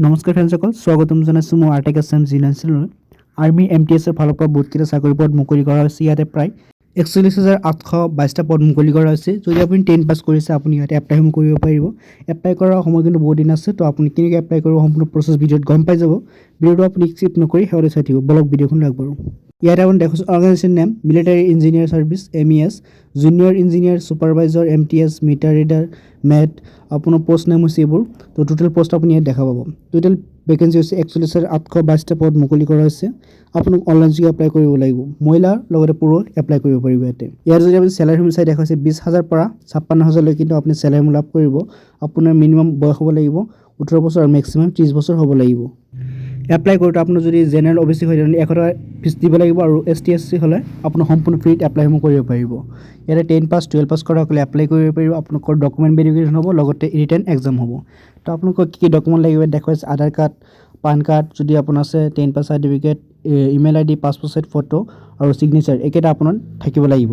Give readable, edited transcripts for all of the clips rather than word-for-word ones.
নমস্কাৰ ফ্ৰেণ্ডসকল, স্বাগতম জনাইছোঁ মই আৰ্টেক এছএম জিনাইছিলোঁ। আৰ্মি MTS ফালৰ পৰা বহুতকেইটা চাকৰি পদ মুকলি কৰা হৈছে। ইয়াতে প্ৰায় 41,822টা পদ মুকলি কৰা হৈছে। যদি আপুনি 10 পাছ কৰিছে আপুনি ইয়াতে এপ্লাইসমূহ কৰিব পাৰিব। এপ্লাই কৰাৰ সময় কিন্তু বহুত দিন আছে, তো আপুনি কেনেকৈ এপ্লাই কৰিব সম্পূৰ্ণ প্ৰচেছ ভিডিঅ'ত গম পাই যাব। ভিডিঅ'টো আপুনি স্কিপ নকৰি শেষলৈ চাই থাকিব। বলক ভিডিঅ'খন আগবাঢ়ো। ইয়াতে আপুনি দেখিছোঁ organisation name military engineer service MES, junior engineer supervisor MTS, meter reader mate, আপোনাৰ পোষ্ট নেম হৈছে এইবোৰ। তো টোটেল পোষ্ট আপুনি ইয়াত দেখা পাব। টোটেল ভেকেঞ্চি হৈছে 41,822টা পদ মুকলি কৰা হৈছে। আপোনাক অনলাইন যোগে এপ্লাই কৰিব লাগিব। মহিলাৰ লগতে পুৰুষ এপ্লাই কৰিব পাৰিব। ইয়াৰ যদি আপুনি চেলাৰীসমূহ চাই দেখাইছে 20,000 পৰা 56,000লৈ কিন্তু আপুনি চেলাৰীসমূহ লাভ কৰিব। আপোনাৰ মিনিমাম বয়স হ'ব লাগিব 18 বছৰ আৰু মেক্সিমাম 30 বছৰ হ'ব লাগিব। এপ্লাই কৰোঁতে আপোনাৰ যদি জেনেৰেল OBC হয় তেন্তে 100 টকা ফিজ দিব লাগিব, আৰু ST SC হ'লে আপোনাৰ সম্পূৰ্ণ ফ্ৰীত এপ্লাইসমূহ কৰিব পাৰিব। ইয়াতে 10 পাছ 12 পাছ কৰাসকলে এপ্লাই কৰিব পাৰিব। আপোনালোকৰ ডকুমেণ্ট ভেৰিফিকেশ্যন হ'ব, লগতে ৰিটেন এক্সাম হ'ব। তো আপোনালোকৰ কি ডকুমেণ্ট লাগিব দেখুৱাইছে আধাৰ কাৰ্ড, পান কাৰ্ড, যদি আপোনাৰ আছে 10 pass certificate, email ID, passport size photo আৰু ছিগনেচাৰ এইকেইটা আপোনাৰ থাকিব লাগিব।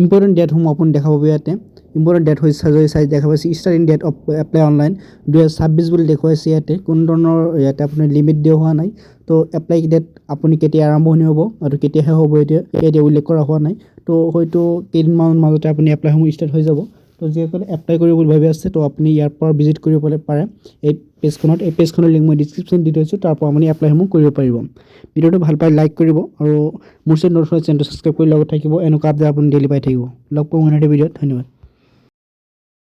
ইম্পৰ্টেণ্ট ডেটসমূহ আপুনি দেখা পাব ইয়াতে। ইম্পৰ্টেণ্ট ডেট হৈছে চাইজ দেখা পাইছে starting date of apply online 2026 বুলি দেখুৱাইছে ইয়াতে। কোনো ধৰণৰ ইয়াতে আপুনি লিমিট দিয়া হোৱা নাই। তো এপ্লাই ডেট আপুনি কেতিয়া আৰম্ভণি হ'ব আৰু কেতিয়া শেষ হ'ব এতিয়া উল্লেখ কৰা হোৱা নাই। তো হয়তো কেইদিনমানৰ মাজতে আপুনি এপ্লাইসমূহ ষ্টাৰ্ট হৈ যাব। তো যিসকলে এপ্লাই কৰিব বুলি ভাবি আছে তো আপুনি ইয়াৰ পৰা ভিজিট কৰিব পাৰে এই পেজখনত। এই পেজখনৰ লিংক মই ডিছক্ৰিপশ্যন দি থৈছোঁ, তাৰ পৰা আপুনি এপ্লাইসমূহ কৰিব পাৰিব। ভিডিঅ'টো ভাল পাই লাইক কৰিব আৰু মোৰ চেনেলটো ছাবস্ক্ৰাইব কৰি লগত থাকিব। এনেকুৱা আপডেট আপুনি ডেইলি পাই থাকিব। লগ পাম আন এটা ভিডিঅ'ত। ধন্যবাদ।